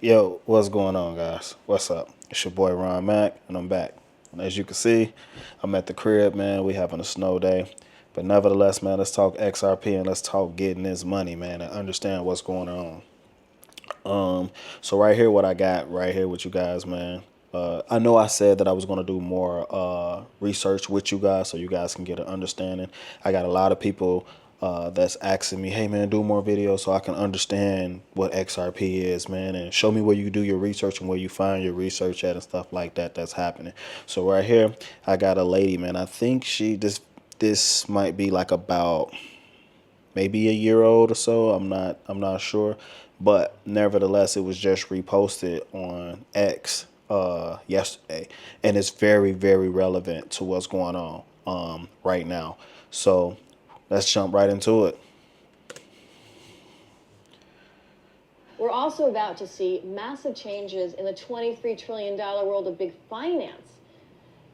Yo, what's going on, guys? What's up? It's your boy Ron Mack, and I'm back. And as you can see, I'm at the crib, man. We having a snow day. But nevertheless, man, let's talk XRP and let's talk getting this money, man, and understand what's going on. So right here, what I got right here with you guys, man. I know I said that I was going to do more research with you guys so you guys can get an understanding. I got a lot of people that's asking me, hey, man, do more videos so I can understand what XRP is, man, and show me where you do your research and where you find your research at and stuff like that that's happening. So right here, I got a lady, man. I think this might be like about maybe a year old or so. I'm not sure, but nevertheless, it was just reposted on X yesterday, and it's very relevant to what's going on right now. So let's jump right into it. We're also about to see massive changes in the $23 trillion world of big finance.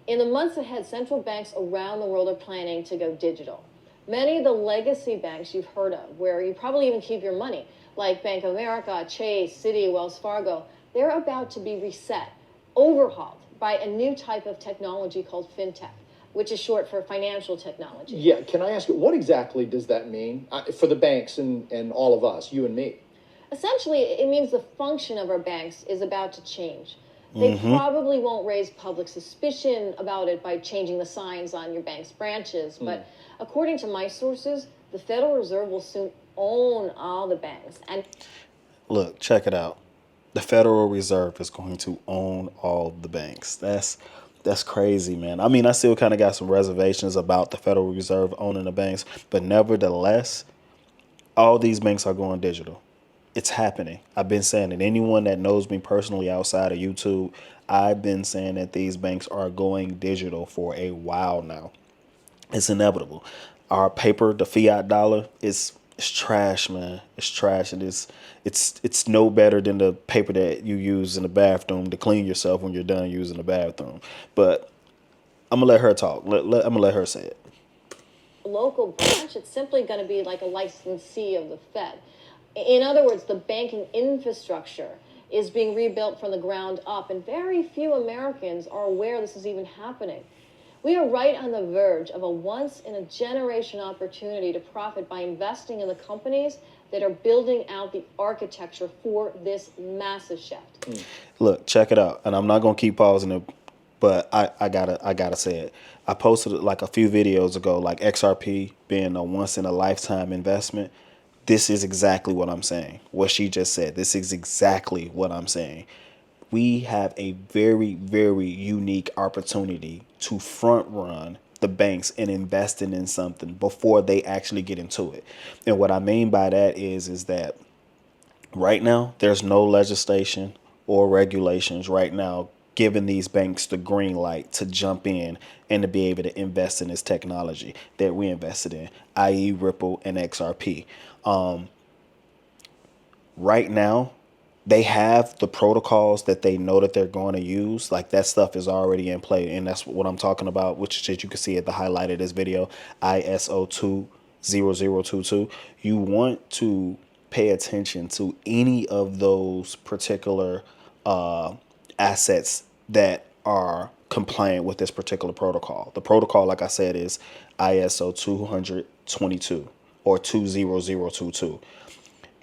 In the months ahead, central banks around the world are planning to go digital. Many of the legacy banks you've heard of, where you probably even keep your money, like Bank of America, Chase, Citi, Wells Fargo, they're about to be reset, overhauled by a new type of technology called fintech, which is short for financial technology. Yeah, can I ask you, what exactly does that mean for the banks and all of us, you and me? Essentially, it means the function of our banks is about to change. They probably won't raise public suspicion about it by changing the signs on your bank's branches. But according to my sources, the Federal Reserve will soon own all the banks. And Look, check it out. The Federal Reserve is going to own all the banks. That's crazy, man. I mean, I still kind of got some reservations about the Federal Reserve owning the banks, but nevertheless, all these banks are going digital. It's happening. I've been saying it. Anyone that knows me personally outside of YouTube, I've been saying that these banks are going digital for a while now. It's inevitable. Our paper, the fiat dollar, is trash, man. It's trash, and it's no better than the paper that you use in the bathroom to clean yourself when you're done using the bathroom. But I'm gonna let her talk. I'm gonna let her say it. local branch, it's simply going to be like a licensee of the Fed. In other words, the banking infrastructure is being rebuilt from the ground up, and very few Americans are aware this is even happening. We are right on the verge of a once-in-a-generation opportunity to profit by investing in the companies that are building out the architecture for this massive shift. Look, check it out, and I'm not gonna keep pausing it, but I gotta say it. I posted it like a few videos ago, like XRP being a once in a lifetime investment. This is exactly what I'm saying. What she just said. This is exactly what I'm saying. We have a very unique opportunity to front run the banks and investing in something before they actually get into it. And what I mean by that is that right now there's no legislation or regulations right now giving these banks the green light to jump in and to be able to invest in this technology that we invested in, i.e. Ripple and XRP. Right now, they have the protocols that they know that they're going to use. Like that stuff is already in play. And that's what I'm talking about, which is you can see at the highlight of this video, ISO 20022. You want to pay attention to any of those particular assets that are compliant with this particular protocol. The protocol, like I said, is ISO 222 or 20022.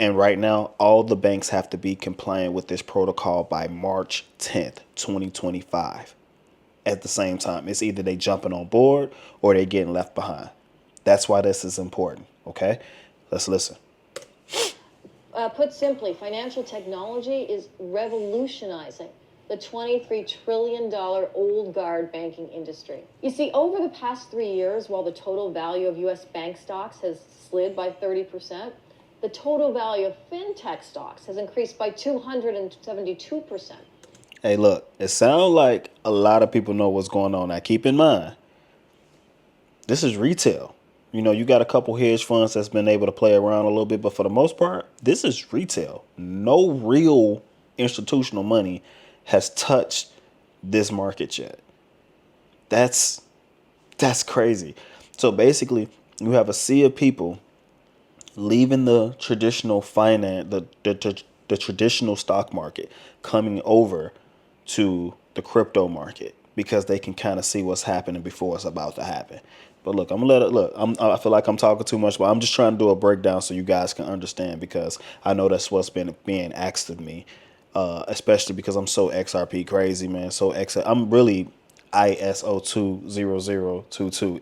And right now, all the banks have to be compliant with this protocol by March 10th, 2025. At the same time, it's either they jumping on board or they getting left behind. That's why this is important. Okay, let's listen. Put simply, financial technology is revolutionizing the $23 trillion old guard banking industry. You see, over the past 3 years, while the total value of U.S. bank stocks has slid by 30%, the total value of fintech stocks has increased by 272%. Hey, look, it sounds like a lot of people know what's going on. Now, keep in mind, this is retail. You know, you got a couple hedge funds that's been able to play around a little bit, but for the most part, this is retail. No real institutional money has touched this market yet. That's crazy. So basically, you have a sea of people leaving the traditional finance, the the traditional stock market coming over to the crypto market because they can kind of see what's happening before it's about to happen. But look, I'm gonna let it look. I feel like I'm talking too much, but I'm just trying to do a breakdown so you guys can understand because I know that's what's been being asked of me, especially because I'm so XRP crazy, man. So I'm really ISO 20022.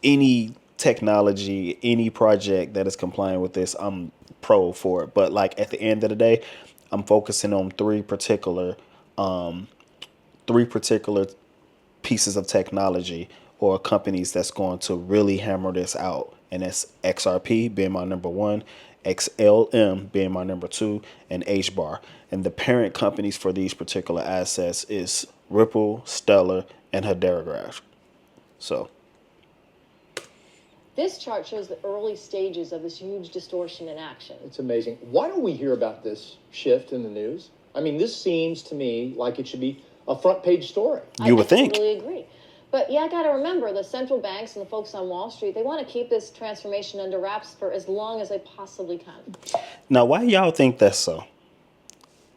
Any technology, any project that is complying with this, I'm pro for it. But like at the end of the day, I'm focusing on three particular pieces of technology or companies that's going to really hammer this out. And that's XRP being my number one, XLM being my number two, and HBAR. And the parent companies for these particular assets is Ripple, Stellar, and Hedera. So This chart shows the early stages of this huge distortion in action. It's amazing. Why don't we hear about this shift in the news? I mean, this seems to me like it should be a front page story. You would think. I totally agree. But yeah, I got to remember the central banks and the folks on Wall Street, they want to keep this transformation under wraps for as long as they possibly can. Now, why y'all think that's so?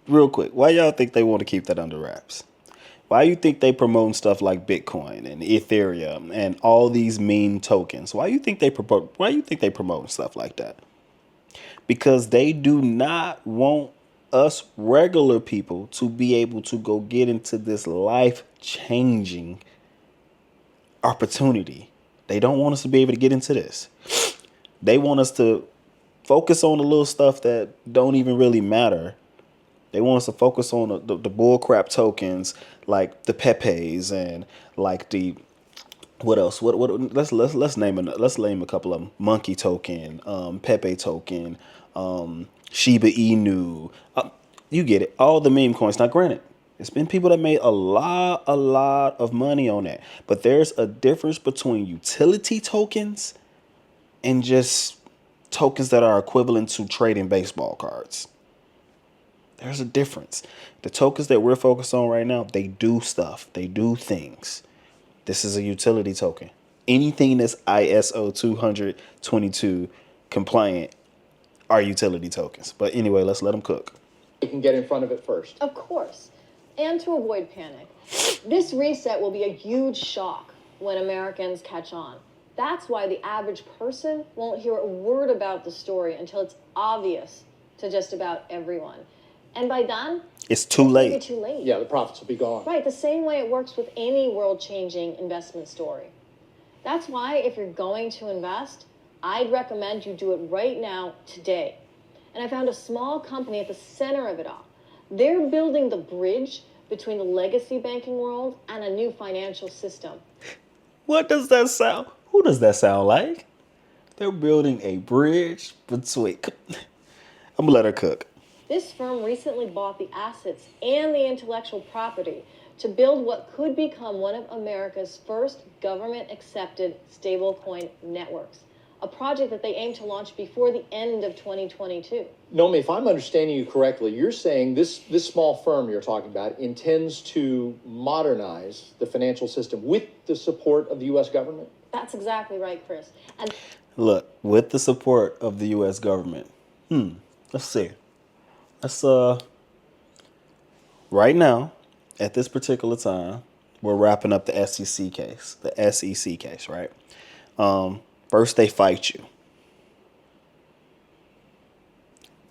Real quick, why y'all think they want to keep that under wraps? Why you think they promote stuff like Bitcoin and Ethereum and all these meme tokens? Why you think they promote stuff like that? Because they do not want us regular people to be able to go get into this life-changing opportunity. They don't want us to be able to get into this. They want us to focus on the little stuff that don't even really matter. They want us to focus on the bull crap tokens like the Pepes and like the what else? What let's name a couple of them. Monkey token, Pepe token, Shiba Inu. You get it. All the meme coins. Now, granted, it's been people that made a lot of money on that. But there's a difference between utility tokens and just tokens that are equivalent to trading baseball cards. There's a difference. The tokens that we're focused on right now, they do stuff. They do things. This is a utility token. Anything that's ISO 222 compliant are utility tokens. But anyway, let's let them cook. You can get in front of it first. Of course. And to avoid panic, this reset will be a huge shock when Americans catch on. That's why the average person won't hear a word about the story until it's obvious to just about everyone. And by then, it's too late. It's too late. Yeah, the profits will be gone. Right, the same way it works with any world-changing investment story. That's why if you're going to invest, I'd recommend you do it right now, today. And I found a small company at the center of it all. They're building the bridge between the legacy banking world and a new financial system. What does that sound? Who does that sound like? They're building a bridge between. I'm gonna let her cook. This firm recently bought the assets and the intellectual property to build what could become one of America's first government-accepted stablecoin networks, a project that they aim to launch before the end of 2022. Nomi, if I'm understanding you correctly, you're saying this small firm you're talking about intends to modernize the financial system with the support of the U.S. government? That's exactly right, Chris. And look, with the support of the U.S. government. Let's see. Let's right now, at this particular time, we're wrapping up the SEC case, right? First they fight you.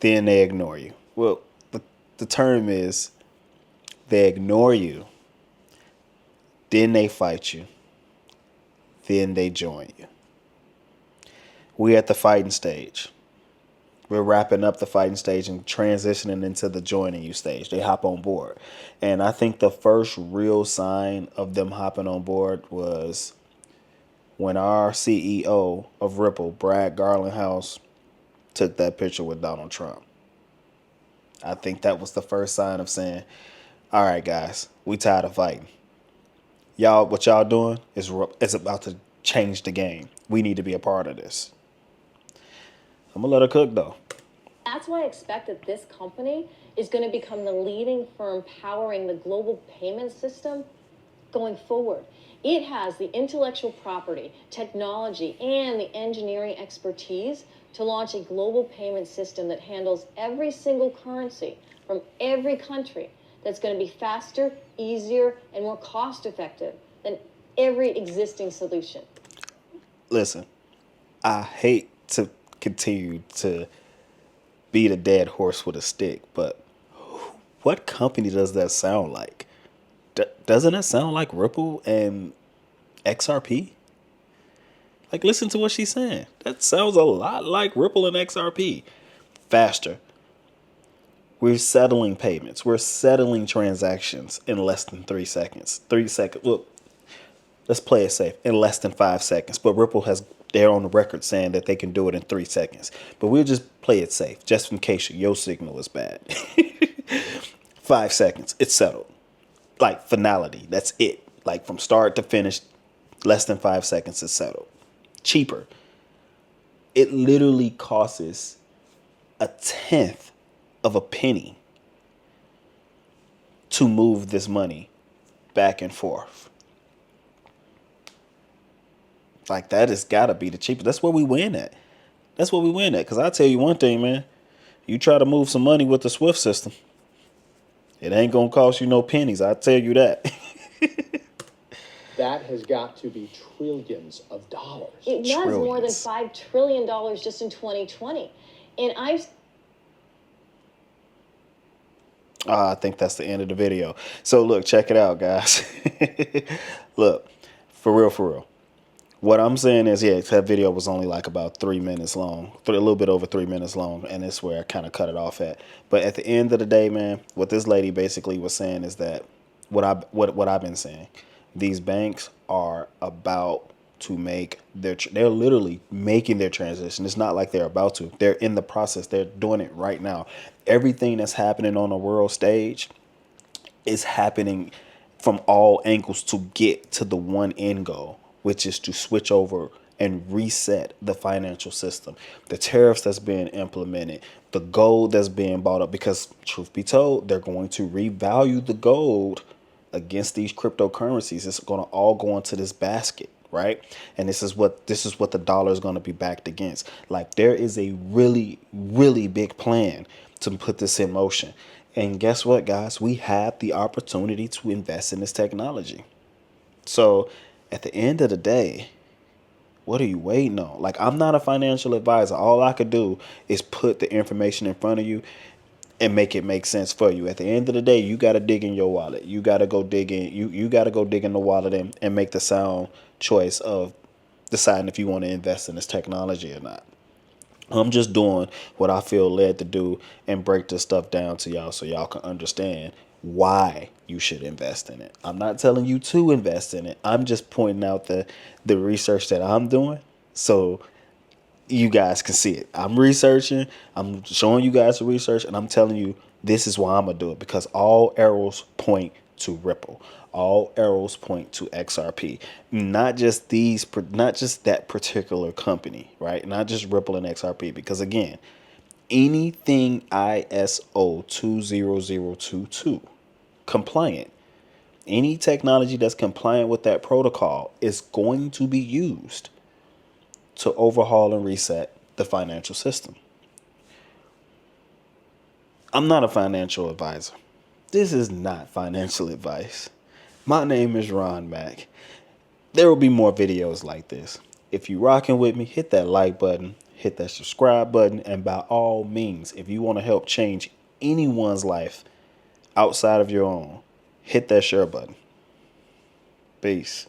Then they ignore you. Well, the term is they ignore you. Then they fight you. Then they join you. We're at the fighting stage. We're wrapping up the fighting stage and transitioning into the joining you stage. They hop on board. And I think the first real sign of them hopping on board was when our CEO of Ripple, Brad Garlinghouse, took that picture with Donald Trump. I think that was the first sign of saying, all right, guys, we tired of fighting. Y'all, what y'all doing is about to change the game. We need to be a part of this. I'm going to let her cook, though. that's why I expect that this company is going to become the leading firm powering the global payment system going forward. It has the intellectual property, technology, and the engineering expertise to launch a global payment system that handles every single currency from every country, that's going to be faster, easier, and more cost-effective than every existing solution. Listen, I hate to continue to beat a dead horse with a stick, but what company does that sound like? Doesn't it sound like Ripple and XRP? Like, listen to what she's saying. That sounds a lot like Ripple and XRP. Faster. We're settling payments. We're settling transactions in less than 3 seconds. 3 seconds. Look, let's play it safe. In less than 5 seconds. But Ripple they're on the record saying that they can do it in 3 seconds. But we'll just play it safe, just in case your signal is bad. 5 seconds. It's settled. Like, finality. That's it. Like, from start to finish, less than 5 seconds is settled. Cheaper. It literally costs a tenth of a penny to move this money back and forth. Like, that has got to be the cheapest. That's where we win at. That's what we win at. Because I'll tell you one thing, man. You try to move some money with the SWIFT system, it ain't going to cost you no pennies. I'll tell you that. That has got to be trillions of dollars. It was more than Trillions. $5 trillion just in 2020. And I think that's the end of the video. So look, check it out, guys. Look, for real. What I'm saying is, yeah, that video was only like about 3 minutes long, a little bit over 3 minutes long, and it's where I kind of cut it off at. But at the end of the day, man, what this lady basically was saying is that what I've been saying, these banks are about to make they're literally making their transition. It's not like they're about to. They're in the process. They're doing it right now. Everything that's happening on the world stage is happening from all angles to get to the one end goal, which is to switch over and reset the financial system. The tariffs that's being implemented, the gold that's being bought up, because truth be told, they're going to revalue the gold against these cryptocurrencies. It's going to all go into this basket, right? And this is what the dollar is going to be backed against. Like, there is a really, really big plan to put this in motion. And guess what, guys? We have the opportunity to invest in this technology. So at the end of the day, what are you waiting on? Like, I'm not a financial advisor. All I could do is put the information in front of you and make it make sense for you. At the end of the day, you got to dig in your wallet. You got to go dig in. You got to go dig in the wallet and make the sound choice of deciding if you want to invest in this technology or not. I'm just doing what I feel led to do and break this stuff down to y'all so y'all can understand why you should invest in it. I'm not telling you to invest in it. I'm just pointing out the research that I'm doing so you guys can see it. I'm researching, I'm showing you guys the research, and I'm telling you this is why I'm gonna do it, because all arrows point to Ripple. All arrows point to XRP. Not just that particular company, right? Not just Ripple and XRP, because again, anything ISO 20022 compliant, any technology that's compliant with that protocol is going to be used to overhaul and reset the financial system. I'm not a financial advisor. This is not financial advice. My name is Ron Mack. There will be more videos like this. If you rocking with me, hit that like button, hit that subscribe button, and by all means, if you want to help change anyone's life outside of your own, hit that share button. Peace.